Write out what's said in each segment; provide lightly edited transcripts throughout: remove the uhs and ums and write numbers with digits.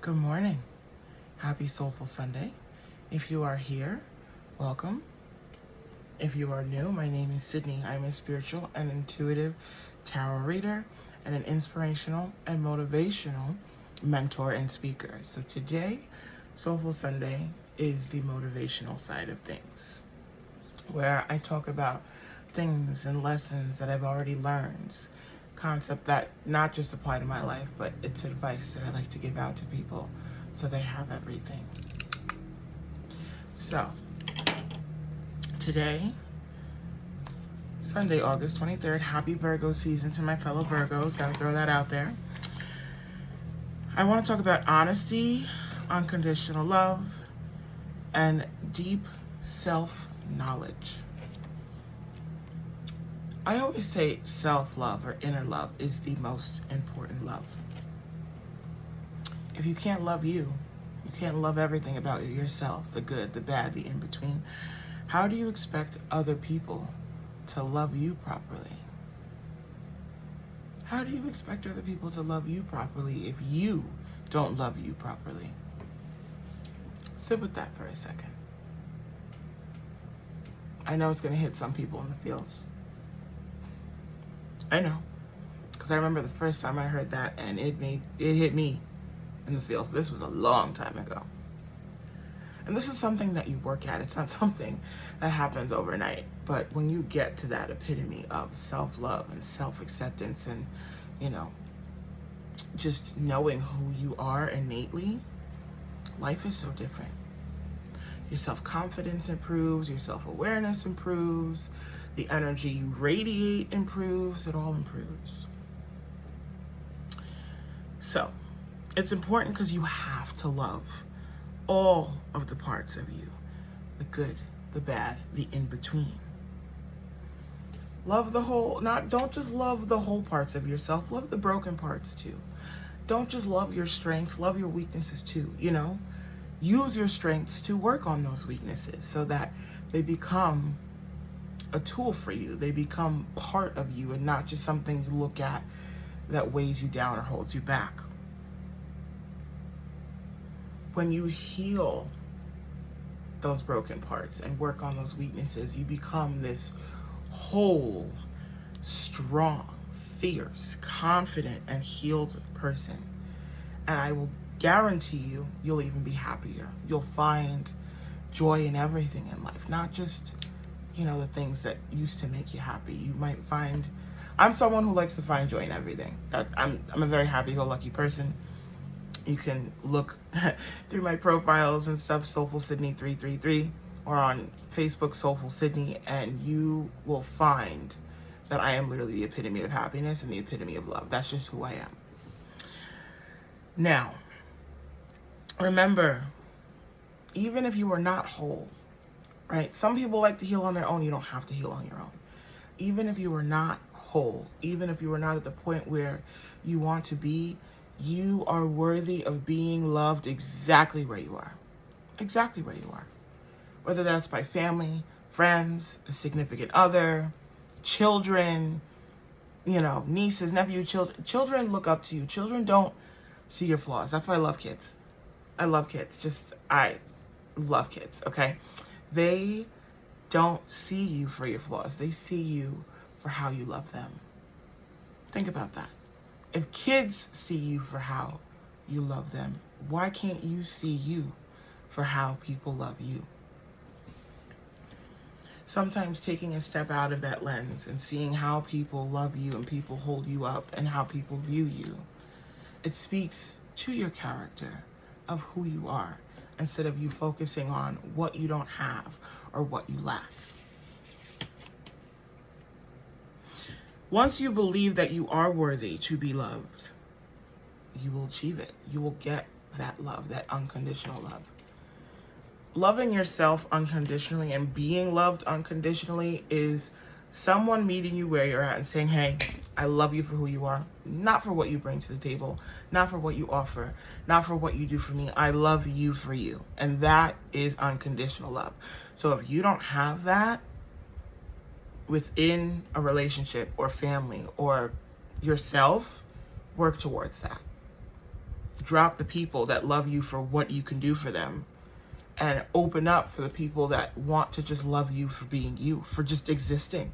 Good morning. Happy Soulful Sunday. If you are here, welcome. If you are new, my name is Sydney. I'm a spiritual and intuitive tarot reader and an inspirational and motivational mentor and speaker. So today, Soulful Sunday is the motivational side of things, where I talk about things and lessons that I've already learned, concept that not just apply to my life, but it's advice that I like to give out to people so they have everything. So today, Sunday, August 23rd, happy Virgo season to my fellow Virgos. Gotta throw that out there. I want to talk about honesty, unconditional love, and deep self-knowledge. I always say self-love or inner love is the most important love. If you can't love you, you can't love everything about yourself, the good, the bad, the in-between. How do you expect other people to love you properly? How do you expect other people to love you properly if you don't love you properly? Sit with that for a second. I know it's going to hit some people in the feels. I know, because I remember the first time I heard that, and it hit me in the feels. This was a long time ago. And this is something that you work at. It's not something that happens overnight. But when you get to that epitome of self-love and self-acceptance and, just knowing who you are innately, life is so different. Your self-confidence improves, your self-awareness improves, the energy you radiate improves, it all improves. So, it's important because you have to love all of the parts of you, the good, the bad, the in-between. Love the whole, don't just love the whole parts of yourself, love the broken parts too. Don't just love your strengths, love your weaknesses too, Use your strengths to work on those weaknesses so that they become a tool for you. They become part of you and not just something you look at that weighs you down or holds you back. When you heal those broken parts and work on those weaknesses, you become this whole, strong, fierce, confident, and healed person. And I will guarantee you, you'll even be happier. You'll find joy in everything in life, not just, the things that used to make you happy. You might find, I'm someone who likes to find joy in everything. I'm a very happy-go-lucky person. You can look through my profiles and stuff, Soulful Sydney 333, or on Facebook, Soulful Sydney, and you will find that I am literally the epitome of happiness and the epitome of love. That's just who I am. Now, remember, even if you are not whole, right? Some people like to heal on their own. You don't have to heal on your own. Even if you are not whole, even if you are not at the point where you want to be, you are worthy of being loved exactly where you are. Exactly where you are. Whether that's by family, friends, a significant other, children, nieces, nephews, children. Children look up to you. Children don't see your flaws. That's why I love kids. I love kids. I love kids, okay? They don't see you for your flaws. They see you for how you love them. Think about that. If kids see you for how you love them, why can't you see you for how people love you? Sometimes taking a step out of that lens and seeing how people love you and people hold you up and how people view you, it speaks to your character of who you are instead of you focusing on what you don't have or what you lack. Once you believe that you are worthy to be loved, you will achieve it. You will get that love, that unconditional love. Loving yourself unconditionally and being loved unconditionally is someone meeting you where you're at and saying, hey, I love you for who you are, not for what you bring to the table, not for what you offer, not for what you do for me. I love you for you. And that is unconditional love. So if you don't have that within a relationship or family or yourself, work towards that. Drop the people that love you for what you can do for them, and open up for the people that want to just love you for being you, for just existing.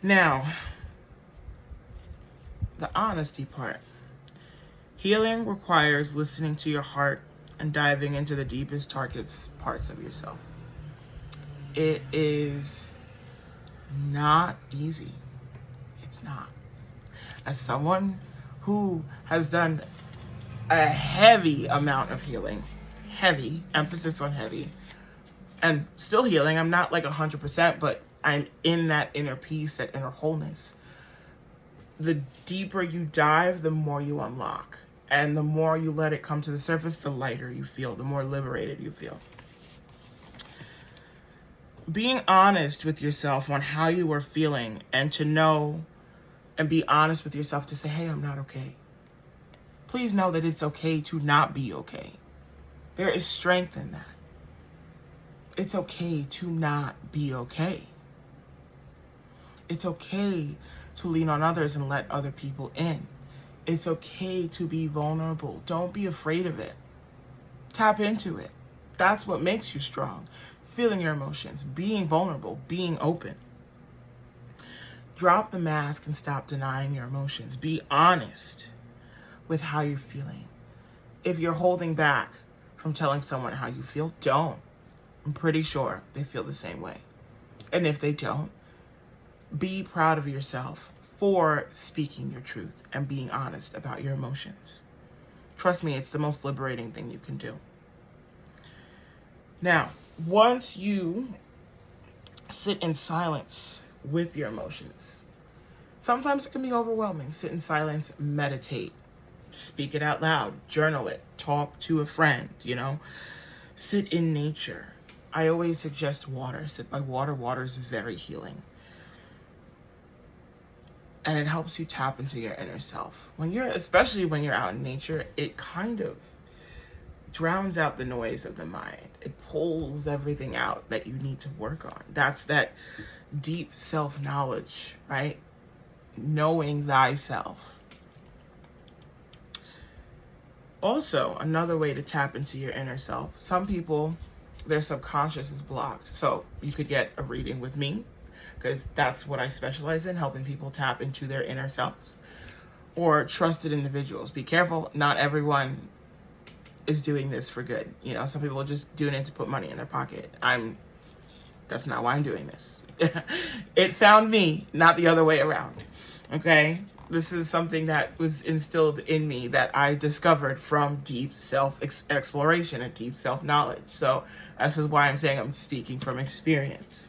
Now, the honesty part. Healing requires listening to your heart and diving into the deepest, darkest parts of yourself. It is not easy. It's not. As someone who has done a heavy amount of healing, heavy, emphasis on heavy, and still healing, I'm not like 100%, but I'm in that inner peace, that inner wholeness. The deeper you dive, the more you unlock. And the more you let it come to the surface, the lighter you feel, the more liberated you feel. Being honest with yourself on how you are feeling, and to know and be honest with yourself to say, hey, I'm not okay. Please know that it's okay to not be okay. There is strength in that. It's okay to not be okay. It's okay to lean on others and let other people in. It's okay to be vulnerable. Don't be afraid of it. Tap into it. That's what makes you strong. Feeling your emotions, being vulnerable, being open. Drop the mask and stop denying your emotions. Be honest with how you're feeling. If you're holding back from telling someone how you feel, don't. I'm pretty sure they feel the same way. And if they don't, be proud of yourself for speaking your truth and being honest about your emotions. Trust me, it's the most liberating thing you can do. Now, once you sit in silence with your emotions, sometimes it can be overwhelming. Sit in silence, meditate, speak it out loud, journal it, talk to a friend, sit in nature. I always suggest water. Sit by water. Water is very healing. And it helps you tap into your inner self. Especially when you're out in nature, it kind of drowns out the noise of the mind. It pulls everything out that you need to work on. That's that deep self-knowledge, right? Knowing thyself. Also, another way to tap into your inner self. Some people, their subconscious is blocked. So you could get a reading with me, because that's what I specialize in, helping people tap into their inner selves. Or trusted individuals. Be careful, not everyone is doing this for good. Some people are just doing it to put money in their pocket. That's not why I'm doing this. It found me, not the other way around. Okay? This is something that was instilled in me that I discovered from deep self-exploration and deep self-knowledge. So this is why I'm saying I'm speaking from experience.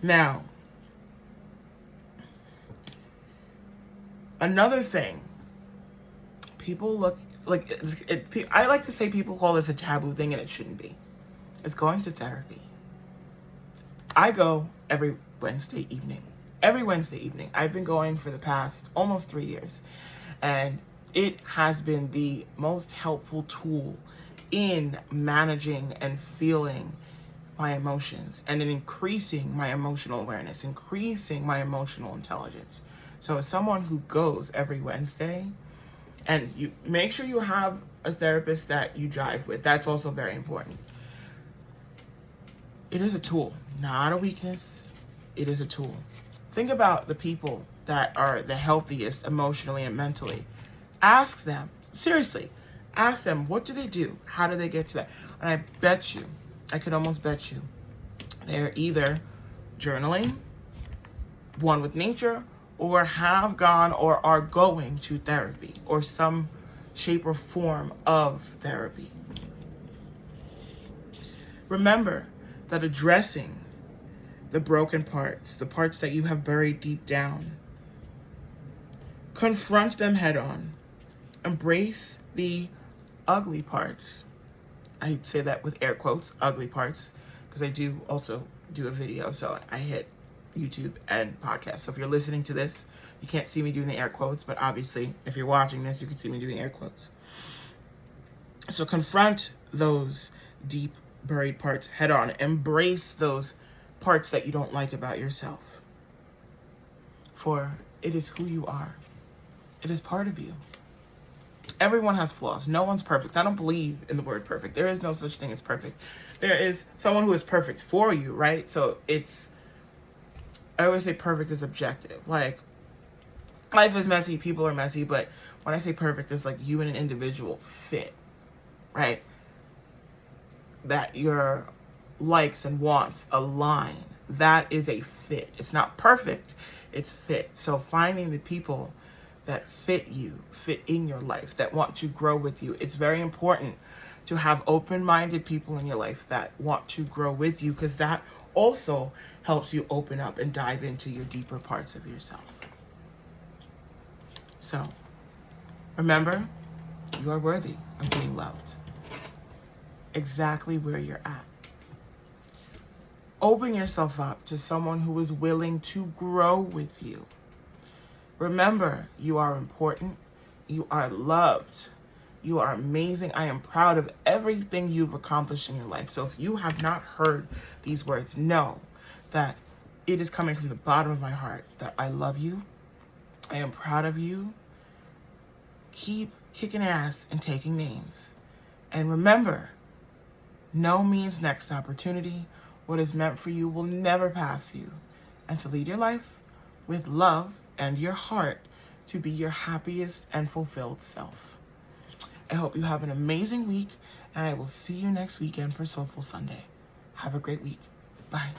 Now, another thing, people look like I like to say people call this a taboo thing, and it shouldn't be. It's going to therapy. I go every Wednesday evening. Every Wednesday evening. I've been going for the past almost 3 years, and it has been the most helpful tool in managing and feeling my emotions, and in increasing my emotional awareness, increasing my emotional intelligence. So as someone who goes every Wednesday, and you make sure you have a therapist that you jive with. That's also very important. It is a tool, not a weakness. It is a tool. Think about the people that are the healthiest emotionally and mentally. Ask them, seriously, ask them, what do they do? How do they get to that? And I bet you, I could almost bet you, they're either journaling, one with nature, or have gone or are going to therapy, or some shape or form of therapy. Remember that addressing the broken parts, the parts that you have buried deep down, confront them head on. Embrace the ugly parts. I say that with air quotes, ugly parts, because I do also do a video, so I hit YouTube and podcast. So if you're listening to this, you can't see me doing the air quotes, but obviously if you're watching this, you can see me doing air quotes. So confront those deep buried parts head on. Embrace those parts that you don't like about yourself. For it is who you are. It is part of you. Everyone has flaws. No one's perfect. I don't believe in the word perfect. There is no such thing as perfect. There is someone who is perfect for you, right? So I always say perfect is objective. Like, life is messy, people are messy, but when I say perfect, it's like you and an individual fit, right? That your likes and wants align. That is a fit. It's not perfect, it's fit. So finding the people that fit you, fit in your life, that want to grow with you. It's very important to have open-minded people in your life that want to grow with you, because that also helps you open up and dive into your deeper parts of yourself. So, remember, you are worthy of being loved. Exactly where you're at. Open yourself up to someone who is willing to grow with you. Remember, you are important. You are loved. You are amazing. I am proud of everything you've accomplished in your life. So if you have not heard these words, know that it is coming from the bottom of my heart that I love you. I am proud of you. Keep kicking ass and taking names. And remember, no means next opportunity. What is meant for you will never pass you. And to lead your life with love and your heart to be your happiest and fulfilled self. I hope you have an amazing week, and I will see you next weekend for Soulful Sunday. Have a great week. Bye.